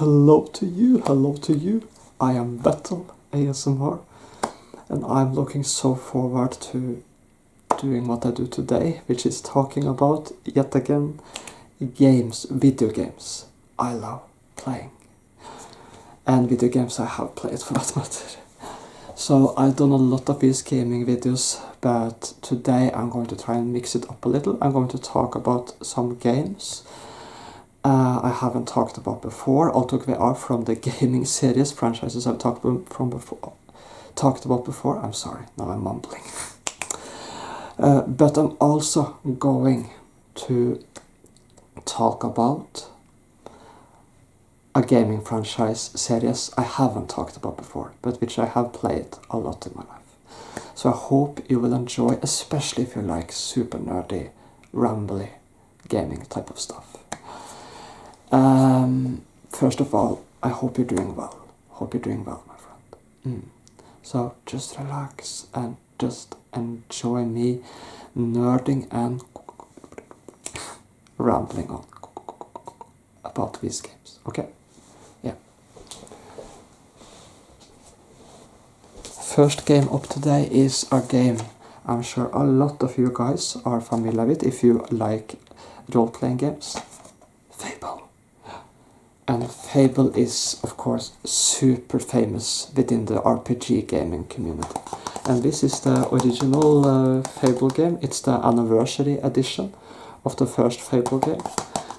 Hello to you. I am Battle ASMR, and I'm looking so forward to doing what I do today, which is talking about, yet again, games, video games I love playing. And video games I have played, for that matter. So I've done a lot of these gaming videos, but today I'm going to try and mix it up a little. I'm going to talk about some games I haven't talked about before, although they are from the gaming series franchises I've talked about before. I'm sorry, now I'm mumbling. But I'm also going to talk about a gaming franchise series I haven't talked about before, but which I have played a lot in my life. So I hope you will enjoy, especially if you like super nerdy, rambly gaming type of stuff. First of all, I hope you're doing well. Hope you're doing well, my friend. So just relax and just enjoy me nerding and rambling on about these games, okay? Yeah. First game up today is a game I'm sure a lot of you guys are familiar with if you like role-playing games. Fable. And Fable is, of course, super famous within the RPG gaming community. And this is the original Fable game. It's the anniversary edition of the first Fable game.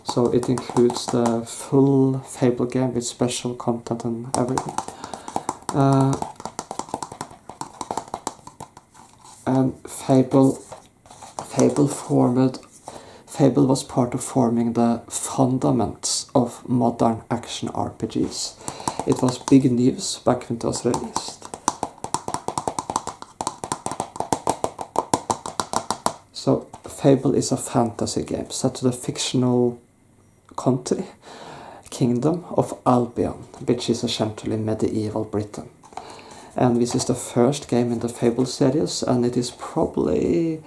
So it includes the full Fable game with special content and everything. And Fable was part of forming the fundaments of modern action RPGs. It was big news back when it was released. So Fable is a fantasy game set to the fictional kingdom of Albion, which is essentially medieval Britain. And this is the first game in the Fable series, and it is probably,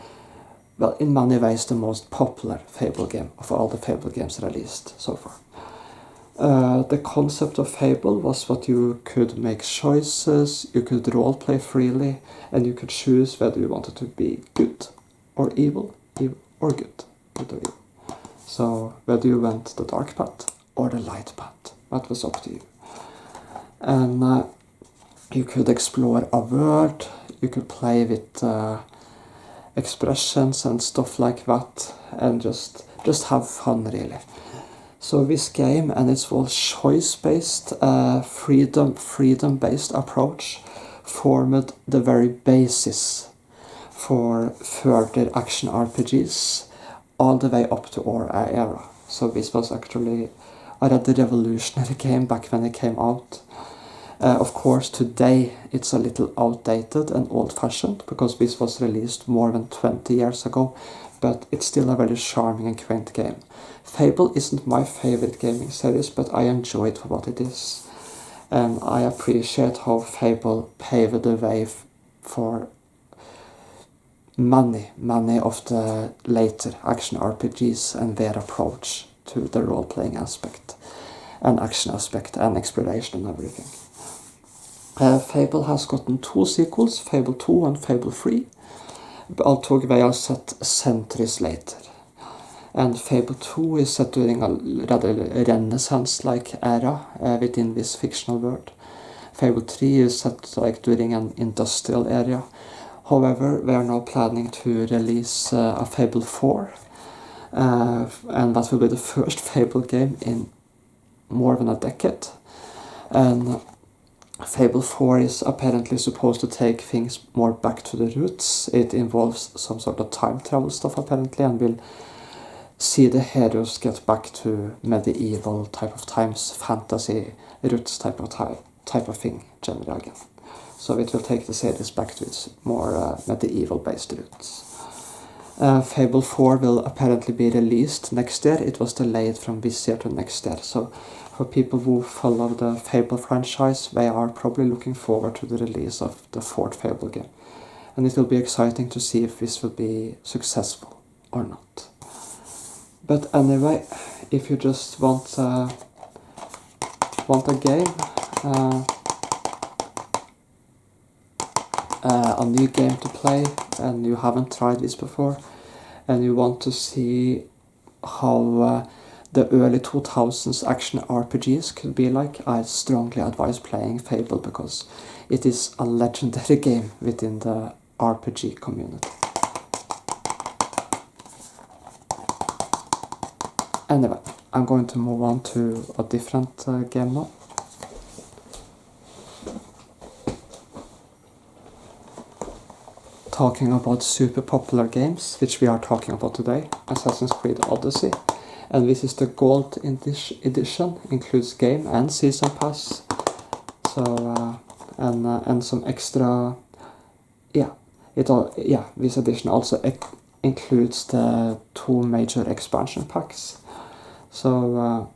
well, in many ways the most popular Fable game of all the Fable games released so far. The concept of Fable was that you could make choices, you could roleplay freely, and you could choose whether you wanted to be good or evil or good or evil. So whether you went the dark path or the light path, that was up to you. And you could explore a world, you could play with expressions and stuff like that, and just have fun, really. So this game and its whole choice-based, freedom-based approach formed the very basis for further action RPGs all the way up to our era. So this was actually a rather revolutionary game back when it came out. Of course, today it's a little outdated and old-fashioned because this was released more than 20 years ago, but it's still a very charming and quaint game. Fable isn't my favorite gaming series, but I enjoy it for what it is. And I appreciate how Fable paved the way for many of the later action RPGs and their approach to the role-playing aspect and action aspect and exploration and everything. Fable has gotten 2 sequels, Fable 2 and Fable 3, although they are set centuries later. And Fable 2 is set during a rather Renaissance-like era within this fictional world. Fable 3 is set like during an industrial area. However, we are now planning to release a Fable 4, and that will be the first Fable game in more than a decade. And Fable 4 is apparently supposed to take things more back to the roots. It involves some sort of time travel stuff apparently, and will see the heroes get back to medieval type of times, fantasy roots type of thing generally again. So it will take the series back to its more medieval based roots. Fable 4 will apparently be released next year. It was delayed from this year to next year. So for people who follow the Fable franchise, they are probably looking forward to the release of the 4th Fable game. And it will be exciting to see if this will be successful or not. But anyway, if you just want want a game, a new game to play, and you haven't tried this before, and you want to see how the early 2000s action RPGs could be like, I strongly advise playing Fable, because it is a legendary game within the RPG community. Anyway, I'm going to move on to a different game now. Talking about super popular games, which we are talking about today, Assassin's Creed Odyssey. And this is the Gold edition, includes game and season pass. So and some extra, this edition also includes the 2 major expansion packs. So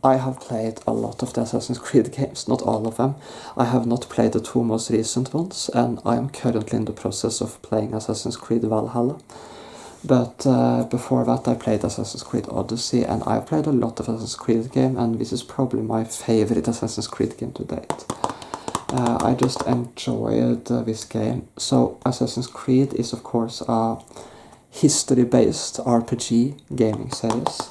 I have played a lot of the Assassin's Creed games, not all of them. I have not played the 2 most recent ones, and I am currently in the process of playing Assassin's Creed Valhalla. But before that I played Assassin's Creed Odyssey, and I've played a lot of Assassin's Creed games, and this is probably my favorite Assassin's Creed game to date. I just enjoyed this game. So Assassin's Creed is of course a history-based RPG gaming series.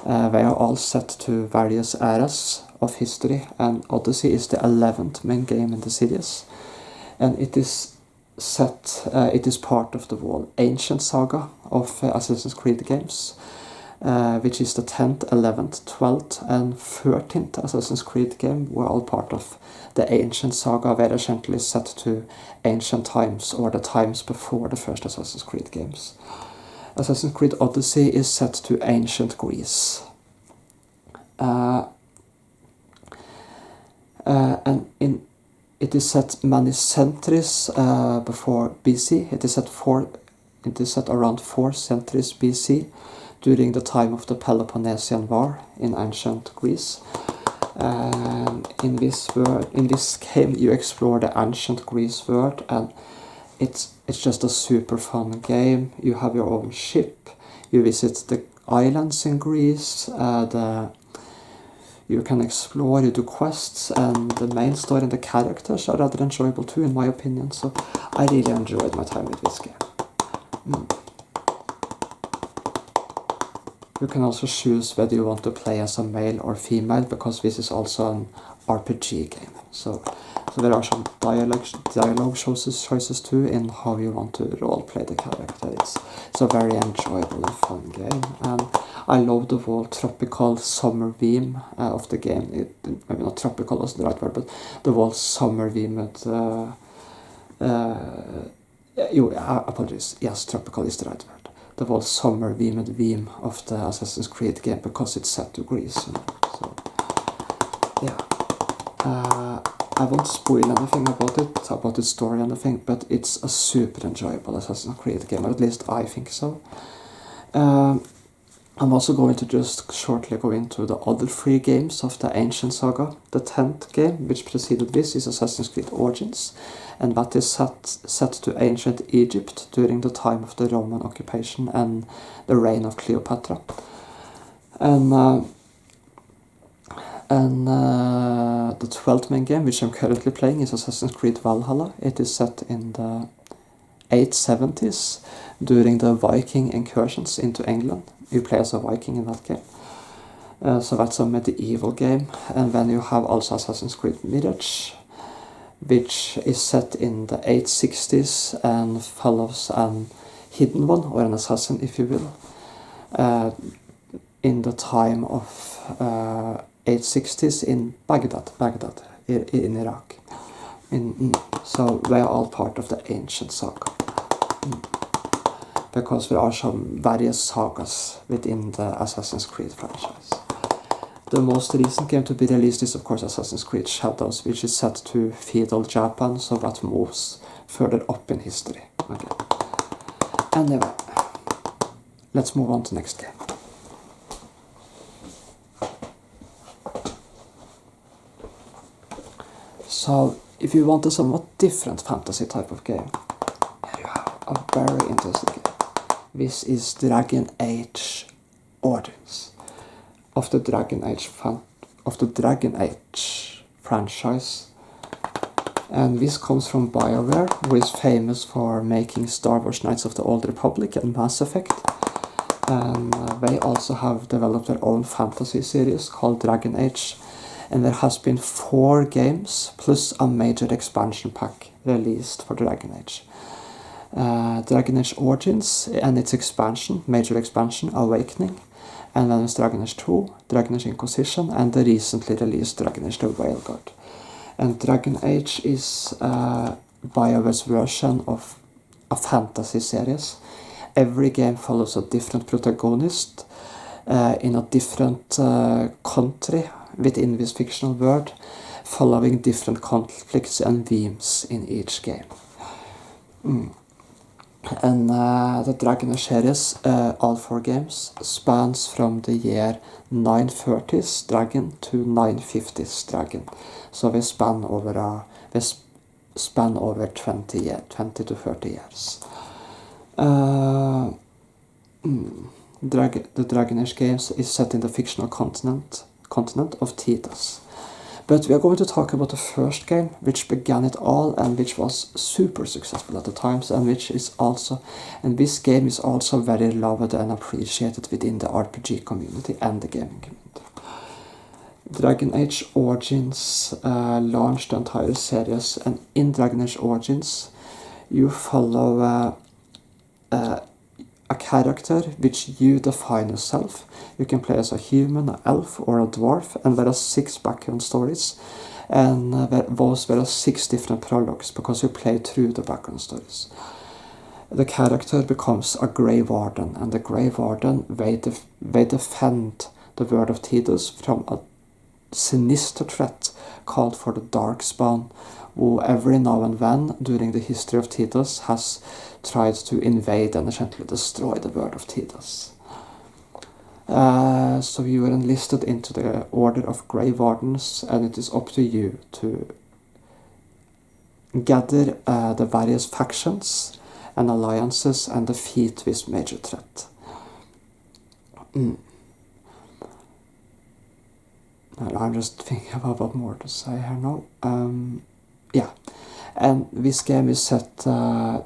They are all set to various eras of history, and Odyssey is the 11th main game in the series. And it is part of the whole ancient saga of Assassin's Creed games, which is the 10th, 11th, 12th and 13th Assassin's Creed game were all part of the ancient saga, where essentially set to ancient times, or the times before the first Assassin's Creed games. Assassin's Creed Odyssey is set to ancient Greece. It is set many centuries before BC. It is set around 4 centuries BC, during the time of the Peloponnesian War in ancient Greece. In this game, you explore the ancient Greece world, and it's just a super fun game. You have your own ship. You visit the islands in Greece. You can explore, you do quests, and the main story and the characters are rather enjoyable too, in my opinion. So I really enjoyed my time with this game. You can also choose whether you want to play as a male or female, because this is also an RPG game. So there are some dialogue choices too in how you want to roleplay the character. It's a very enjoyable and fun game, and I love the whole tropical summer theme of the game. Maybe not tropical is the right word, but the whole summer theme apologies. Yes, tropical is the right word. The whole summer theme of the Assassin's Creed game, because it's set to Greece. So, yeah. I won't spoil anything about its story or anything, but it's a super enjoyable Assassin's Creed game, or at least I think so. I'm also going to just shortly go into the other 3 games of the ancient saga. The 10th game, which preceded this, is Assassin's Creed Origins, and that is set to ancient Egypt during the time of the Roman occupation and the reign of Cleopatra. And the 12th main game, which I'm currently playing, is Assassin's Creed Valhalla. It is set in the 870s during the Viking incursions into England. You play as a Viking in that game. So that's a medieval game. And then you have also Assassin's Creed Mirage, which is set in the 860s and follows an hidden one, or an assassin if you will, in the time of 860s in Baghdad in Iraq. So they are all part of the ancient saga. Because there are some various sagas within the Assassin's Creed franchise. The most recent game to be released is of course Assassin's Creed Shadows, which is set to feudal Japan, so that moves further up in history. Okay. Anyway, let's move on to the next game. So, if you want a somewhat different fantasy type of game, here you have a very interesting game. This is Dragon Age Origins. of the Dragon Age franchise. And this comes from BioWare, who is famous for making Star Wars Knights of the Old Republic and Mass Effect. And they also have developed their own fantasy series called Dragon Age. And there has been 4 games plus a major expansion pack released for Dragon Age. Dragon Age Origins and its expansion, major expansion, Awakening. And then there's Dragon Age 2, Dragon Age Inquisition, and the recently released Dragon Age The Whaleguard. And Dragon Age is BioWare's version of a fantasy series. Every game follows a different protagonist in a different country within this fictional world, following different conflicts and themes in each game. And the Dragon Age series, all 4 games, spans from the year 930s Dragon to 950s Dragon. So they span over 20 to 30 years. The Dragon Age games is set in the fictional continent of Tidus. But we are going to talk about the first game, which began it all and which was super successful at the times, and this game is also very loved and appreciated within the RPG community and the gaming community. Dragon Age Origins launched the entire series, and in Dragon Age Origins you follow a character which you define yourself. You can play as a human, an elf, or a dwarf, and there are 6 background stories, and there are 6 different prologues because you play through the background stories. The character becomes a Grey Warden, and the Grey Warden, they defend the world of Tidus from a sinister threat called for the Darkspawn, who every now and then during the history of Tidus has tried to invade and essentially destroy the world of Tidus. So you are enlisted into the Order of Grey Wardens, and it is up to you to gather the various factions and alliances and defeat this major threat. I'm just thinking about what more to say here now. And this game is set,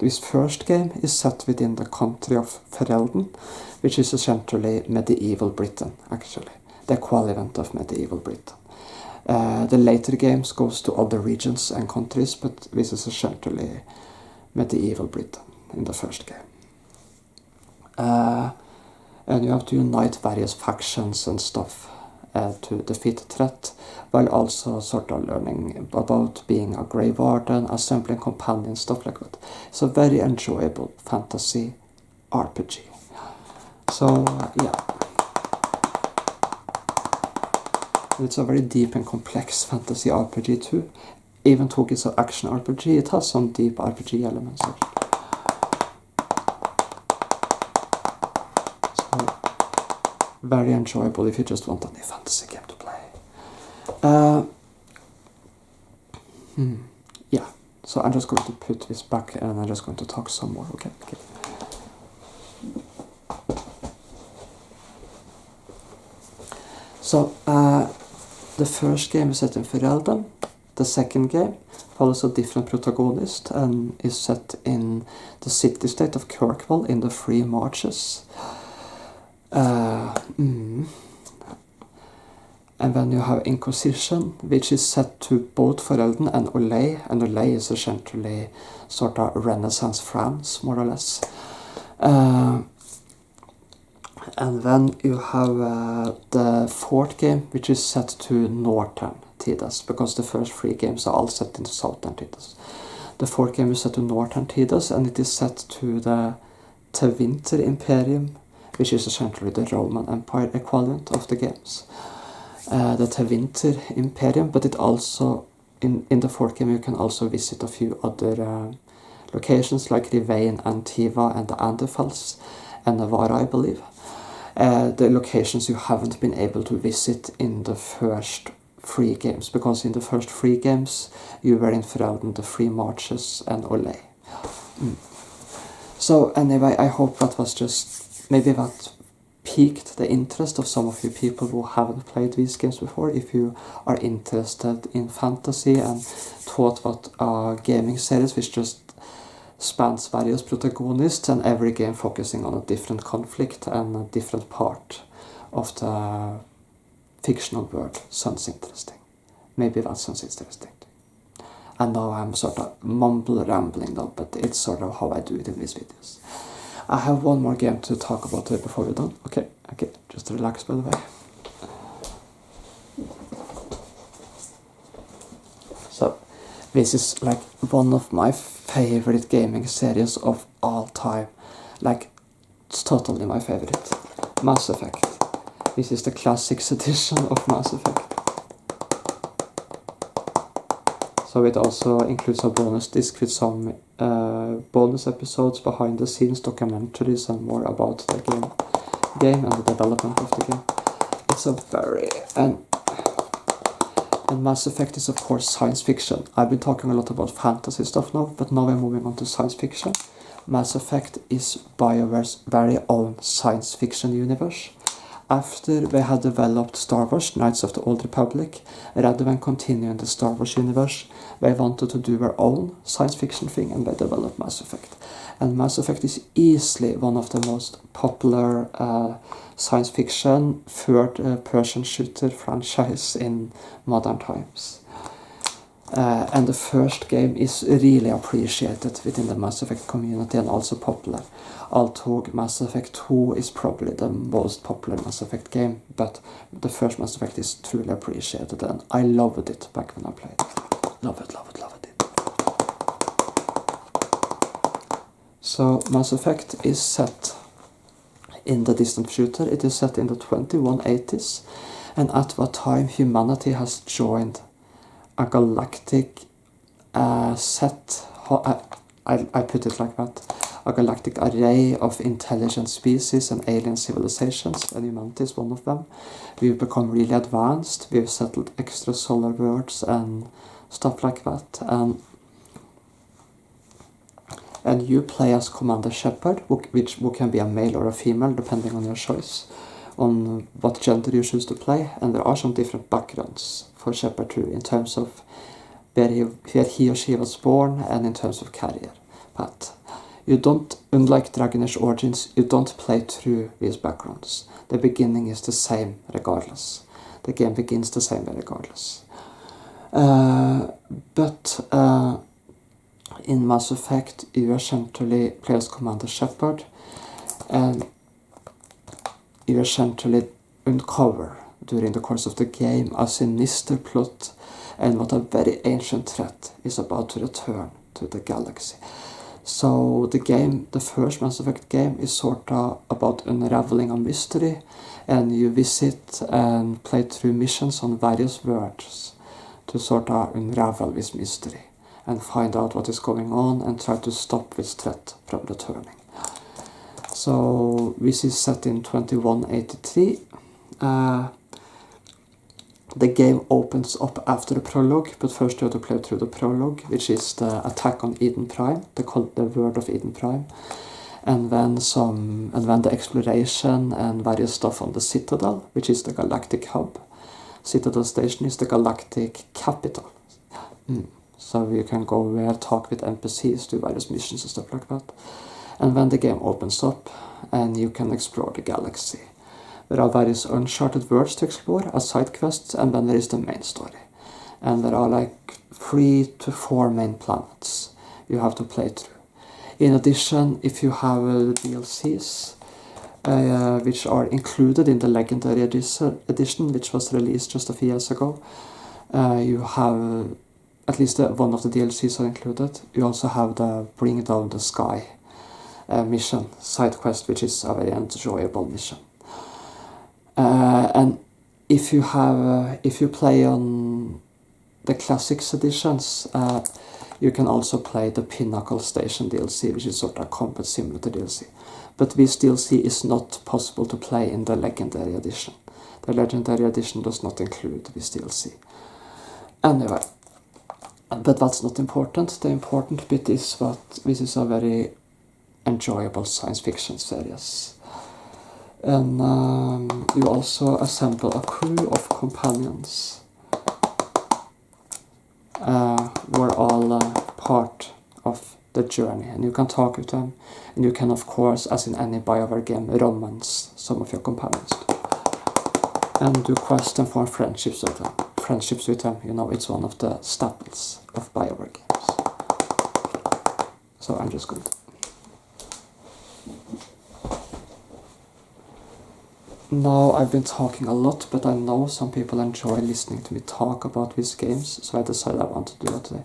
this first game is set within the country of Ferelden, which is essentially medieval Britain, actually. The equivalent of medieval Britain. The later games goes to other regions and countries, but this is essentially medieval Britain in the first game. And you have to unite various factions and stuff to defeat the threat, while also sort of learning about being a Grey Warden, assembling companions, stuff like that. It's a very enjoyable fantasy RPG. So, yeah. It's a very deep and complex fantasy RPG too. Even though it's an action RPG, it has some deep RPG elements. So, very enjoyable if you just want a new fantasy game to play. Yeah, so I'm just going to put this back and I'm just going to talk some more, okay? So, the first game is set in Ferelden. The second game follows a different protagonist and is set in the city-state of Kirkwall in the Three Marches. And then you have Inquisition, which is set to both Ferelden and Olay, and Olay is essentially sort of Renaissance France, more or less. And then you have the fourth game, which is set to Northern Tidus, because the first 3 games are all set in Southern Tidus. The fourth game is set to Northern Tidus, and it is set to the Tevinter Imperium, which is essentially the Roman Empire equivalent of the games. The Tevinter Imperium, but it also, in the fourth game, you can also visit a few other locations like Rivain, Antiva, and the Anderfels, and Navarra, I believe. The locations you haven't been able to visit in the first 3 games, because in the first 3 games you were in Ferelden, the Three Marches, and Olay. So anyway, I hope that was just, maybe that piqued the interest of some of you people who haven't played these games before, if you are interested in fantasy and thought about a gaming series which just spans various protagonists and every game focusing on a different conflict and a different part of the fictional world, sounds interesting. Maybe that sounds interesting. And now I'm sort of rambling though, but it's sort of how I do it in these videos. I have one more game to talk about before we're done. Okay, just relax by the way. So, this is like one of my favorite gaming series of all time. Like, it's totally my favorite. Mass Effect. This is the classics edition of Mass Effect. So it also includes a bonus disc with some bonus episodes, behind the scenes, documentaries, and more about the game and the development of the game. It's a very... And Mass Effect is of course science fiction. I've been talking a lot about fantasy stuff now, but now we're moving on to science fiction. Mass Effect is BioWare's very own science fiction universe. After they had developed Star Wars, Knights of the Old Republic, rather than continuing the Star Wars universe, they wanted to do their own science fiction thing, and they developed Mass Effect. And Mass Effect is easily one of the most popular science fiction third-person shooter franchise in modern times. And the first game is really appreciated within the Mass Effect community and also popular. Although Mass Effect 2 is probably the most popular Mass Effect game, but the first Mass Effect is truly appreciated, and I loved it back when I played it. Love it. So Mass Effect is set in the distant future. It is set in the 2180s, and at that time humanity has joined a galactic set, I put it like that, a galactic array of intelligent species and alien civilizations, and humanity is one of them. We've become really advanced, we've settled extrasolar worlds and stuff like that, and you play as Commander Shepard, who can be a male or a female depending on your choice, on what gender you choose to play, and there are some different backgrounds for Shepard too, in terms of where he or she was born and in terms of career path. You don't, unlike Dragon Age Origins, you don't play through these backgrounds. The beginning is the same regardless. The game begins the same way regardless. But in Mass Effect, you essentially play as Commander Shepard, and you essentially uncover during the course of the game a sinister plot and what a very ancient threat is about to return to the galaxy. So the first Mass Effect game is sort of about unraveling a mystery, and you visit and play through missions on various worlds to sort of unravel this mystery and find out what is going on and try to stop this threat from returning. So this is set in 2183. The game opens up after the prologue, but first you have to play through the prologue, which is the attack on Eden Prime, the world of Eden Prime, and then the exploration and various stuff on the Citadel, which is the galactic hub. Citadel Station is the galactic capital. So you can go there, talk with NPCs, do various missions and stuff like that. And then the game opens up, and you can explore the galaxy. There are various uncharted worlds to explore as side quests, and then there is the main story. And there are like 3 to 4 main planets you have to play through. In addition, if you have DLCs, which are included in the Legendary Edition, which was released just a few years ago, you have, at least one of the DLCs are included. You also have the Bring Down the Sky mission, side quest, which is a very enjoyable mission. And if you play on the Classics editions, you can also play the Pinnacle Station DLC, which is sort of a combat simulator DLC. But this DLC is not possible to play in the Legendary Edition. The Legendary Edition does not include this DLC. Anyway, but that's not important. The important bit is that this is a very enjoyable science fiction series. And you also assemble a crew of companions. We're all part of the journey, and you can talk with them, and you can, of course, as in any BioWare game, romance some of your companions, and do quests and form friendships with them. You know, it's one of the staples of BioWare games. So I'm just going to... Now, I've been talking a lot, but I know some people enjoy listening to me talk about these games, so I decided I want to do that today.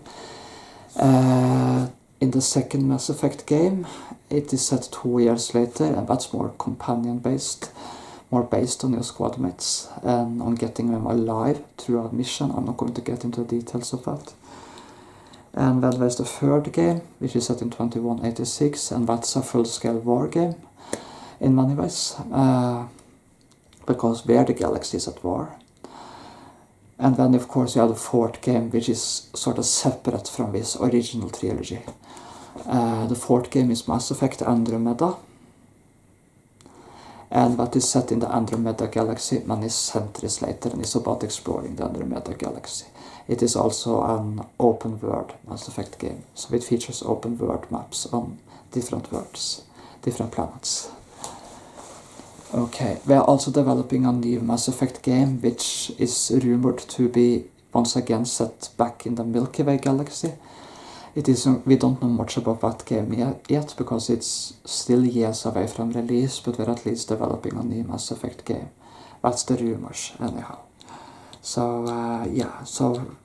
In the second Mass Effect game, it is set 2 years later, and that's more companion-based, more based on your squad mates, and on getting them alive through a mission. I'm not going to get into the details of that. And then there's the third game, which is set in 2186, and that's a full-scale war game, in many ways. Because where the galaxy is at war. And then, of course, you have the fourth game, which is sort of separate from this original trilogy. The fourth game is Mass Effect Andromeda. And that is set in the Andromeda galaxy many centuries later, and is about exploring the Andromeda galaxy. It is also an open world Mass Effect game, so it features open world maps on different worlds, different planets. Okay, we are also developing a new Mass Effect game, which is rumored to be once again set back in the Milky Way galaxy. We don't know much about that game yet, because it's still years away from release, but we're at least developing a new Mass Effect game. That's the rumors, anyhow. So, yeah, so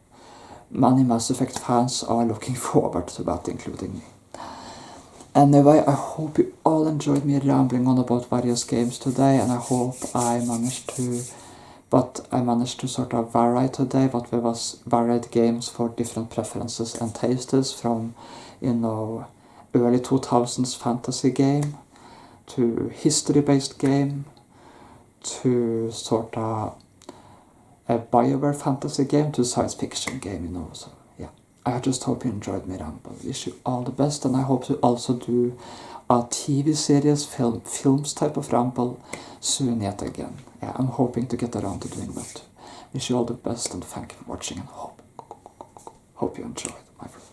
many Mass Effect fans are looking forward to that, including me. Anyway, I hope you all enjoyed me rambling on about various games today, and I hope I managed to sort of vary today, but there was varied games for different preferences and tastes, from, you know, early 2000s fantasy game, to history-based game, to sort of a BioWare fantasy game, to science fiction game, you know, so. I just hope you enjoyed my ramble. Wish you all the best, and I hope to also do a TV series, films type of ramble soon yet again. Yeah, I'm hoping to get around to doing that. Wish you all the best, and thank you for watching, and hope you enjoyed, my friends.